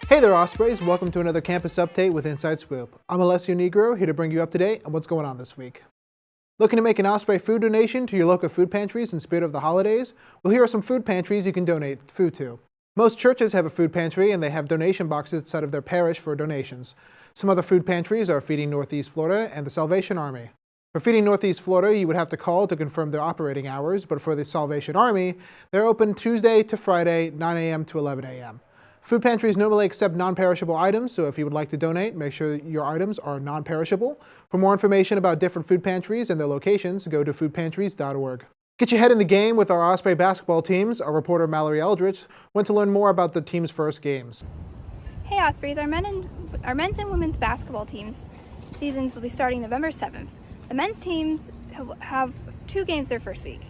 Hey there, Ospreys! Welcome to another campus update with Inside Swoop. I'm Alessio Nigro, here to bring you up to date on what's going on this week. Looking to make an Osprey food donation to your local food pantries in spirit of the holidays? Well, here are some food pantries you can donate food to. Most churches have a food pantry and they have donation boxes outside of their parish for donations. Some other food pantries are Feeding Northeast Florida and the Salvation Army. For Feeding Northeast Florida, you would have to call to confirm their operating hours, but for the Salvation Army, they're open Tuesday to Friday, 9 a.m. to 11 a.m. Food pantries normally accept non-perishable items, so if you would like to donate, make sure your items are non-perishable. For more information about different food pantries and their locations, go to foodpantries.org. Get your head in the game with our Osprey basketball teams. Our reporter Mallory Eldridge went to learn more about the team's first games. Hey Ospreys, our men's and women's basketball teams seasons will be starting November 7th. The men's teams have two games their first week.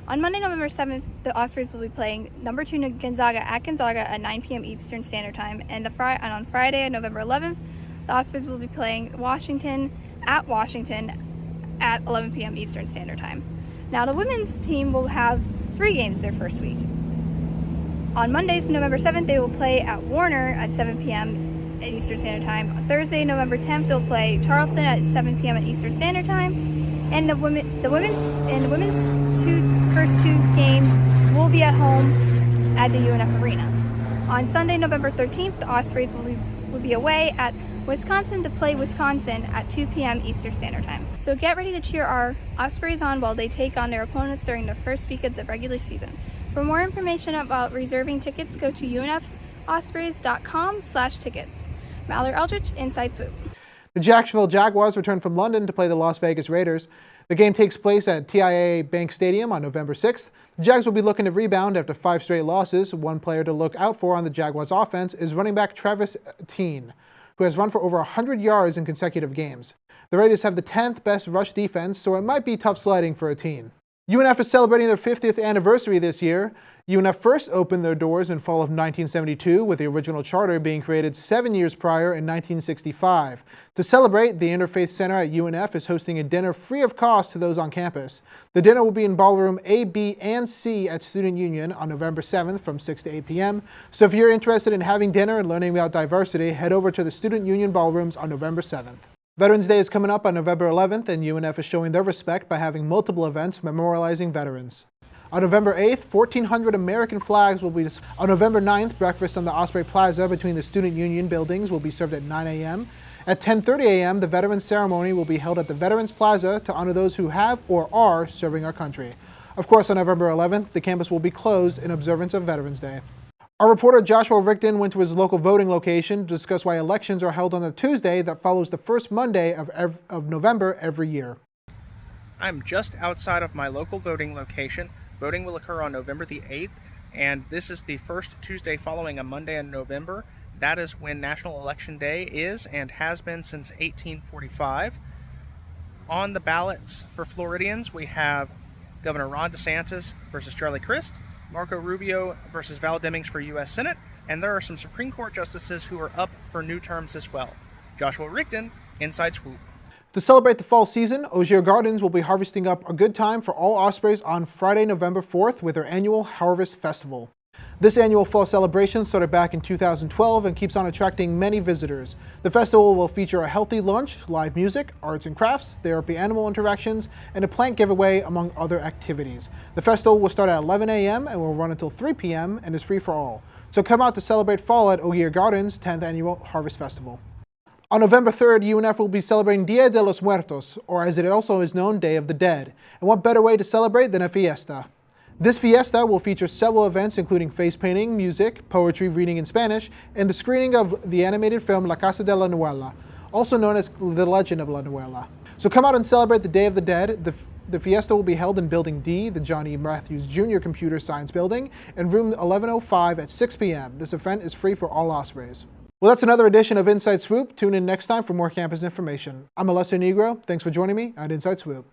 On Monday, November 7th, the Ospreys will be playing number 2 Gonzaga at 9 p.m. Eastern Standard Time. And on Friday, November 11th, the Ospreys will be playing Washington at 11 p.m. Eastern Standard Time. Now, the women's team will have 3 games their first week. On Monday, November 7th, they will play at Warner at 7 p.m. at Eastern Standard Time. On Thursday, November 10th, they'll play Charleston at 7 p.m. at Eastern Standard Time. And the women's first two games will be at home at the UNF Arena. On Sunday, November 13th, the Ospreys will be away at Wisconsin to play Wisconsin at 2 p.m. Eastern Standard Time. So get ready to cheer our Ospreys on while they take on their opponents during the first week of the regular season. For more information about reserving tickets, go to unfospreys.com/tickets. Mallory Eldridge, Inside Swoop. The Jacksonville Jaguars return from London to play the Las Vegas Raiders. The game takes place at TIAA Bank Stadium on November 6th. The Jags will be looking to rebound after 5 straight losses. One player to look out for on the Jaguars offense is running back Travis Etienne, who has run for over 100 yards in consecutive games. The Raiders have the 10th best rush defense, so it might be tough sledding for Etienne. UNF is celebrating their 50th anniversary this year. UNF first opened their doors in fall of 1972, with the original charter being created 7 years prior in 1965. To celebrate, the Interfaith Center at UNF is hosting a dinner free of cost to those on campus. The dinner will be in ballroom A, B, and C at Student Union on November 7th from 6 to 8 p.m. So if you're interested in having dinner and learning about diversity, head over to the Student Union ballrooms on November 7th. Veterans Day is coming up on November 11th, and UNF is showing their respect by having multiple events memorializing veterans. On November 8th, 1,400 American flags will be displayed. On November 9th, breakfast on the Osprey Plaza between the Student Union buildings will be served at 9 a.m. At 10:30 a.m., the Veterans Ceremony will be held at the Veterans Plaza to honor those who have or are serving our country. Of course, on November 11th, the campus will be closed in observance of Veterans Day. Our reporter Joshua Rigdon went to his local voting location to discuss why elections are held on a Tuesday that follows the first Monday of November every year. I'm just outside of my local voting location. Voting will occur on November the 8th, and this is the first Tuesday following a Monday in November. That is when National Election Day is and has been since 1845. On the ballots for Floridians, we have Governor Ron DeSantis versus Charlie Crist, Marco Rubio versus Val Demings for U.S. Senate, and there are some Supreme Court justices who are up for new terms as well. Joshua Rigdon, Inside Swoop. To celebrate the fall season, Ogier Gardens will be harvesting up a good time for all Ospreys on Friday, November 4th with their annual Harvest Festival. This annual fall celebration started back in 2012 and keeps on attracting many visitors. The festival will feature a healthy lunch, live music, arts and crafts, therapy animal interactions, and a plant giveaway, among other activities. The festival will start at 11 a.m. and will run until 3 p.m. and is free for all. So come out to celebrate fall at Ogier Gardens' 10th Annual Harvest Festival. On November 3rd, UNF will be celebrating Dia de los Muertos, or as it also is known, Day of the Dead. And what better way to celebrate than a fiesta? This fiesta will feature several events including face painting, music, poetry reading in Spanish, and the screening of the animated film La Casa de la Nuela, also known as The Legend of La Nuela. So come out and celebrate the Day of the Dead. The fiesta will be held in Building D, the John E. Matthews Jr. Computer Science Building, and room 1105 at 6 p.m. This event is free for all Ospreys. Well, that's another edition of Inside Swoop. Tune in next time for more campus information. I'm Alessio Nigro. Thanks for joining me at Inside Swoop.